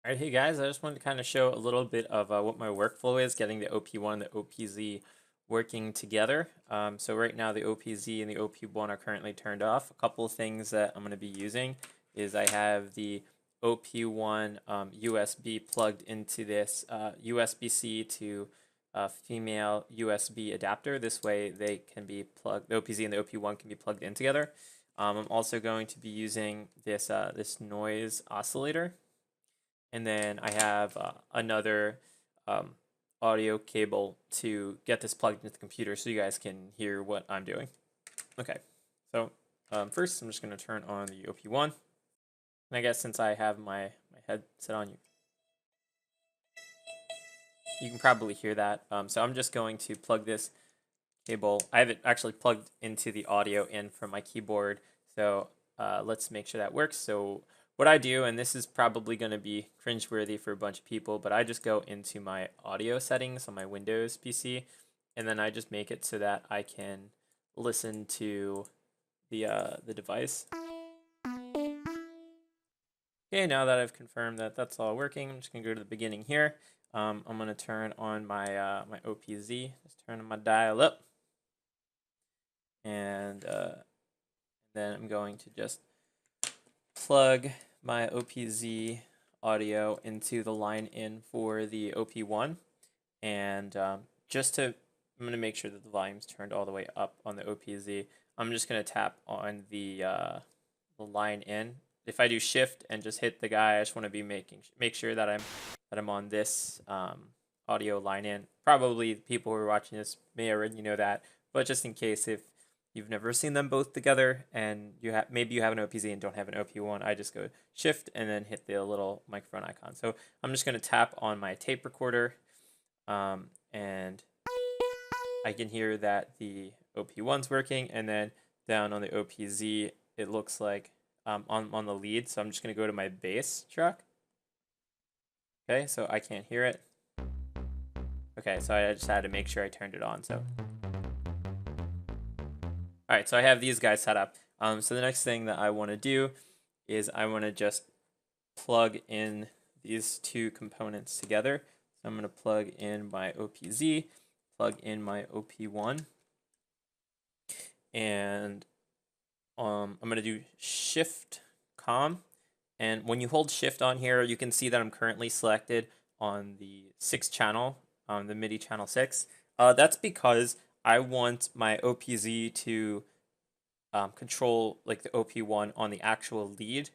All right, hey guys, I just wanted to kind of show a little bit of what my workflow is, getting the OP1 and the OPZ working together. So right now the OPZ and the OP1 are currently turned off. A couple of things that I'm going to be using is I have the OP1 USB plugged into this USB-C to female USB adapter. This way they can be plugged, the OPZ and the OP1 can be plugged in together. I'm also going to be using this noise oscillator. And then I have another um, audio cable to get this plugged into the computer so you guys can hear what I'm doing. Okay, so first I'm just going to turn on the OP1. And I guess since I have my headset on, you can probably hear that. So I'm just going to plug this cable. I have it actually plugged into the audio in from my keyboard. So let's make sure that works. So what I do, and this is probably going to be cringeworthy for a bunch of people, but I just go into my audio settings on my Windows PC, and then I just make it so that I can listen to the device. Okay, now that I've confirmed that that's all working, I'm just gonna go to the beginning here. I'm gonna turn on my my OPZ. Just turn my dial up, and then I'm going to just plug my OPZ audio into the line in for the OP1, and I'm going to make sure that the volume's turned all the way up on the OPZ. I'm just going to tap on the line in. If I do shift and just hit the guy, I just want to be make sure that I'm on this audio line in. Probably people who are watching this may already know that, but just in case if you've never seen them both together and maybe you have an OPZ and don't have an OP1, I just go shift and then hit the little microphone icon. So I'm just going to tap on my tape recorder, and I can hear that the OP1's working, and then down on the OPZ it looks like on the lead. So I'm just going to go to my bass track. Okay, so I can't hear it. Okay, so I just had to make sure I turned it on. So all right, so I have these guys set up. So the next thing that I want to do is I want to just plug in these two components together. So I'm going to plug in my OPZ, plug in my OP1, and I'm going to do Shift COM. And when you hold Shift on here, you can see that I'm currently selected on the 6th channel, the MIDI channel 6. That's because I want my OPZ to control like the OP1 on the actual lead.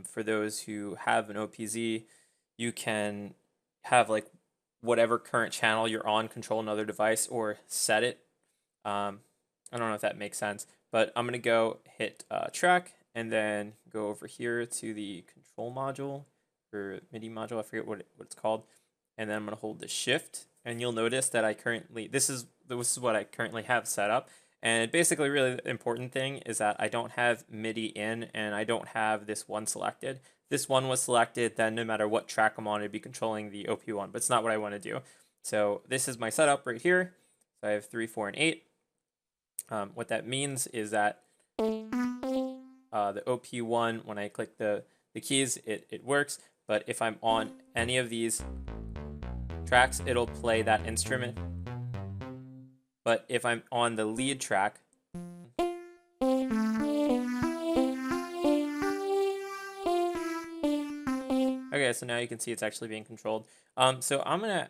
For those who have an OPZ, you can have like whatever current channel you're on control another device or set it. I don't know if that makes sense, but I'm gonna go hit track and then go over here to the control module or MIDI module. I forget what it's called, and then I'm gonna hold the shift, and you'll notice that I currently this is what I currently have set up. And basically, really the important thing is that I don't have MIDI in and I don't have this one selected. This one was selected, then no matter what track I'm on, it'd be controlling the OP1, but it's not what I want to do. So this is my setup right here. So I have 3, 4, and 8. What that means is that the OP1, when I click the keys, it works. But if I'm on any of these tracks, it'll play that instrument. But if I'm on the lead track, okay, so now you can see it's actually being controlled. So I'm gonna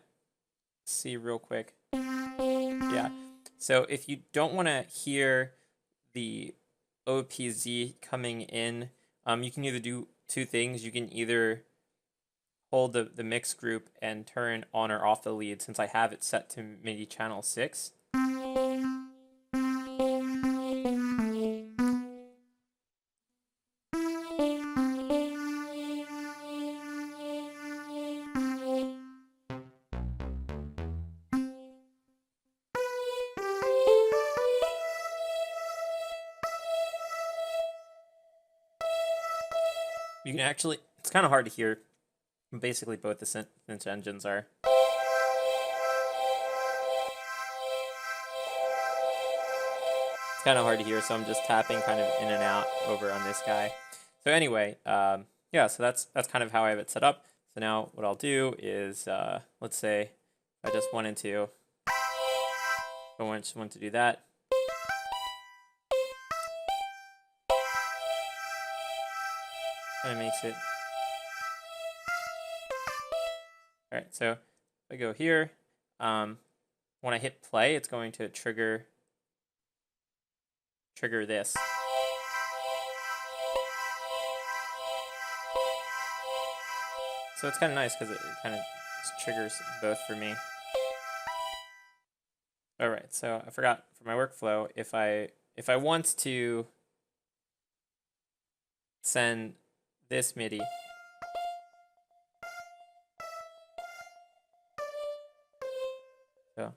see real quick. Yeah. So if you don't want to hear the OPZ coming in, you can either do two things. You can either hold the mix group and turn on or off the lead, since I have it set to MIDI channel 6. You can actually, it's kind of hard to hear. Basically, both the synth engines are. It's kind of hard to hear, so I'm just tapping kind of in and out over on this guy. So anyway, yeah, so that's kind of how I have it set up. So now what I'll do is, let's say I just wanted to do that. Kind of makes it. All right, so if I go here, when I hit play, it's going to trigger this. So it's kind of nice because it kind of triggers both for me. All right, so I forgot for my workflow, if I want to send this MIDI so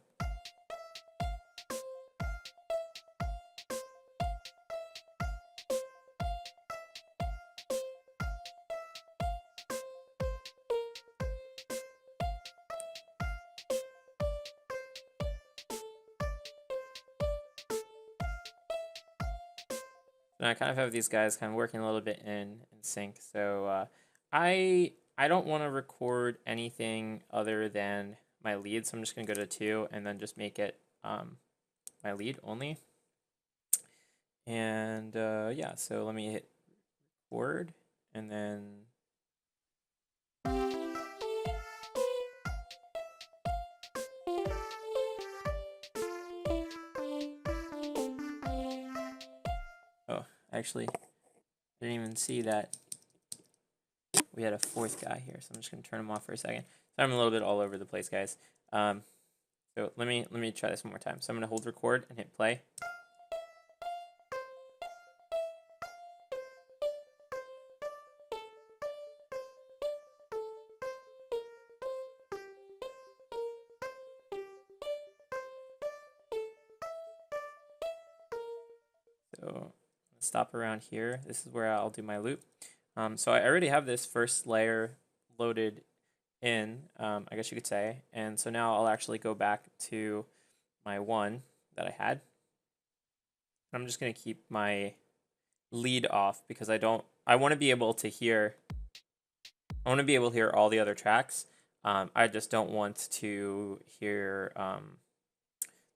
and I kind of have these guys kind of working a little bit in sync. So I don't want to record anything other than my lead, so I'm just going to go to 2 and then just make it my lead only. And yeah, so let me hit record and then actually, I didn't even see that we had a 4th guy here, so I'm just going to turn him off for a second. So I'm a little bit all over the place, guys. So let me try this one more time. So I'm going to hold record and hit play. So stop around here. This is where I'll do my loop. So I already have this first layer loaded in, I guess you could say. And so now I'll actually go back to my 1 that I had. I'm just going to keep my lead off because I want to be able to hear all the other tracks. I just don't want to hear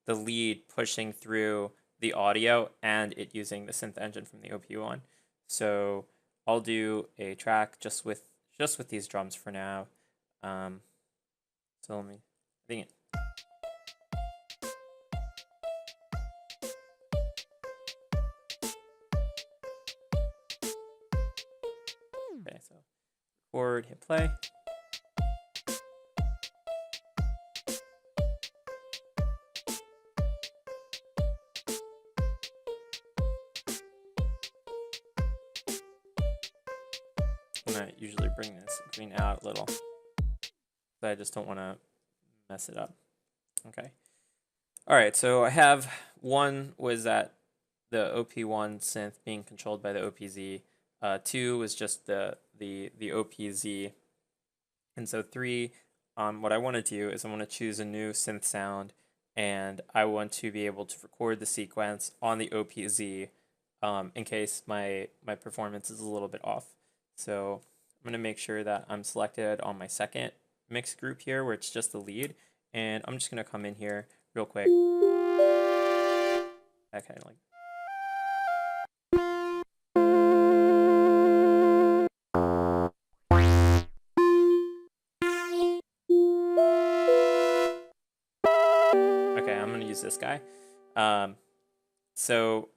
the lead pushing through the audio and it using the synth engine from the OP-1. So I'll do a track just with these drums for now. So let me think it. Okay, so record, hit play. I'm gonna usually bring this green out a little, but I just don't want to mess it up. Okay. All right, so I have 1 was that the OP-1 synth being controlled by the OPZ. 2 was just the OPZ, and so 3, what I want to do is I want to choose a new synth sound, and I want to be able to record the sequence on the OPZ in case my performance is a little bit off. So I'm going to make sure that I'm selected on my second mix group here where it's just the lead, and I'm just going to come in here real quick. That kind of like. Okay, I'm going to use this guy. So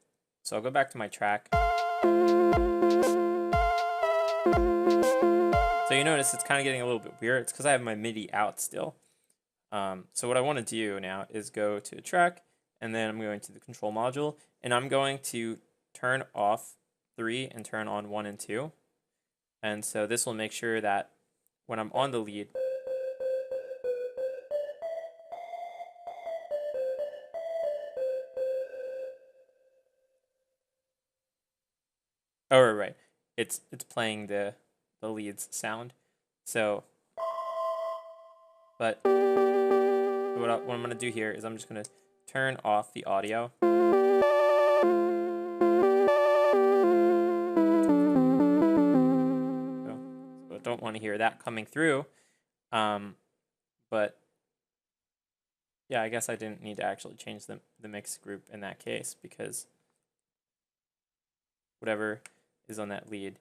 I'll go back to my track. So you notice it's kind of getting a little bit weird. It's because I have my MIDI out still. So what I want to do now is go to a track, and then I'm going to the control module, and I'm going to turn off 3 and turn on 1 and 2. And so this will make sure that when I'm on the lead, oh right, it's playing the lead's sound. So, but what I'm going to do here is I'm just going to turn off the audio. So don't want to hear that coming through. But yeah, I guess I didn't need to actually change the mix group in that case, because whatever is on that lead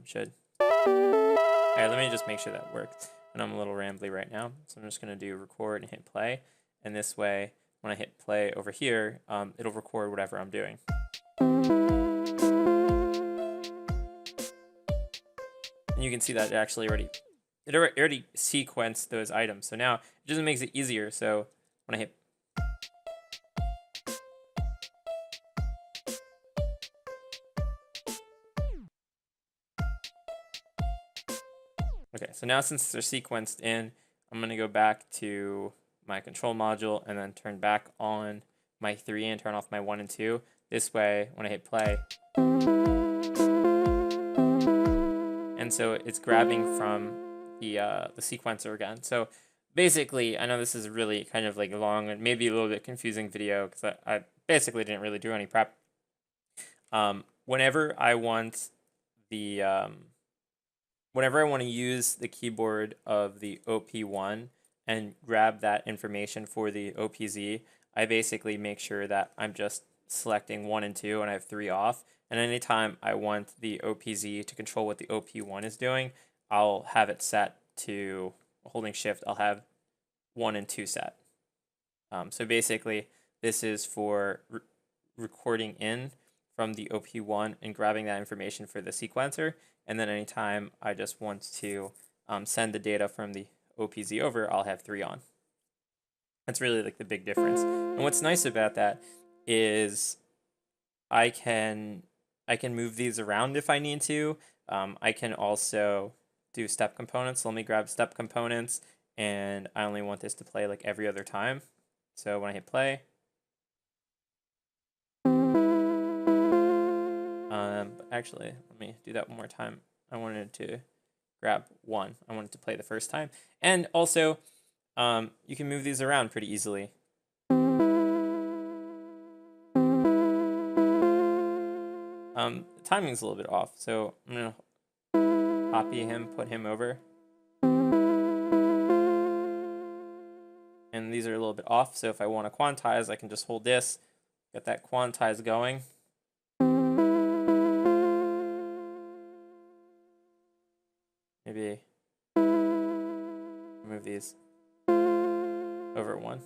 should. All right, let me just make sure that worked. And I'm a little rambly right now, so I'm just going to do record and hit play. And this way, when I hit play over here, it'll record whatever I'm doing. And you can see that it actually already sequenced those items. So now it just makes it easier. So when I hit okay, so now since they're sequenced in, I'm going to go back to my control module and then turn back on my 3 and turn off my 1 and 2. This way, when I hit play, and so it's grabbing from the sequencer again. So basically, I know this is really kind of like a long and maybe a little bit confusing video, because I basically didn't really do any prep. Whenever I want the whenever I want to use the keyboard of the OP1 and grab that information for the OPZ, I basically make sure that I'm just selecting 1 and 2 and I have 3 off. And anytime I want the OPZ to control what the OP1 is doing, I'll have it set to, holding shift, I'll have 1 and 2 set. So basically, this is for recording in from the OP1 and grabbing that information for the sequencer. And then anytime I just want to send the data from the OPZ over, I'll have 3 on. That's really like the big difference. And what's nice about that is I can move these around if I need to. I can also do step components. So let me grab step components, and I only want this to play like every other time. So when I hit play, but actually, let me do that one more time. I wanted to grab 1. I wanted to play the first time. And also, you can move these around pretty easily. The timing's a little bit off, so I'm going to copy him, put him over. And these are a little bit off, so if I want to quantize, I can just hold this, get that quantize going. Maybe move these over 1.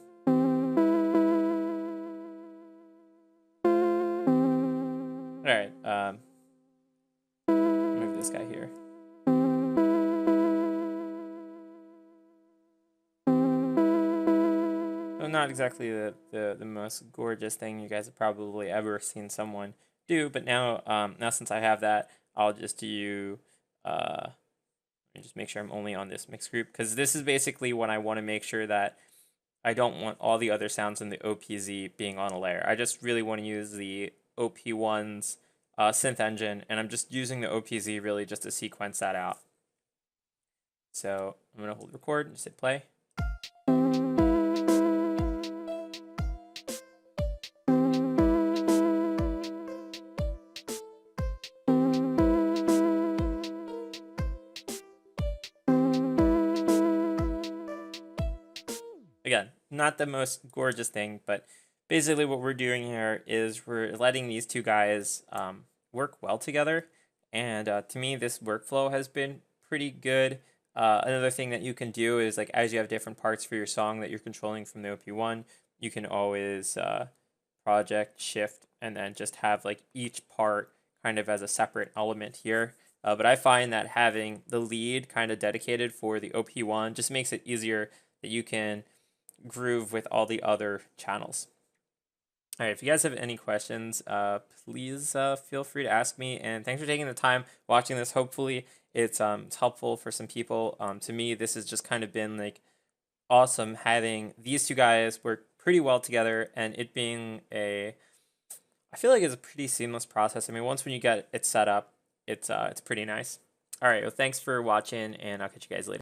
All right, move this guy here. So not exactly the most gorgeous thing you guys have probably ever seen someone do, but now since I have that, I'll just do and just make sure I'm only on this mix group, because this is basically when I want to make sure that I don't want all the other sounds in the OPZ being on a layer. I just really want to use the OP1's synth engine, and I'm just using the OPZ really just to sequence that out. So I'm going to hold record and just hit play. Again, not the most gorgeous thing, but basically what we're doing here is we're letting these two guys work well together. And to me, this workflow has been pretty good. Another thing that you can do is, like, as you have different parts for your song that you're controlling from the OP1, you can always project, shift, and then just have like each part kind of as a separate element here. But I find that having the lead kind of dedicated for the OP1 just makes it easier that you can groove with all the other channels. All right, if you guys have any questions, please feel free to ask me. And thanks for taking the time watching this. Hopefully it's helpful for some people. To me, this has just kind of been like awesome having these two guys work pretty well together, and it being I feel like it's a pretty seamless process. I mean, once when you get it set up, it's pretty nice. All right, well, thanks for watching, and I'll catch you guys later.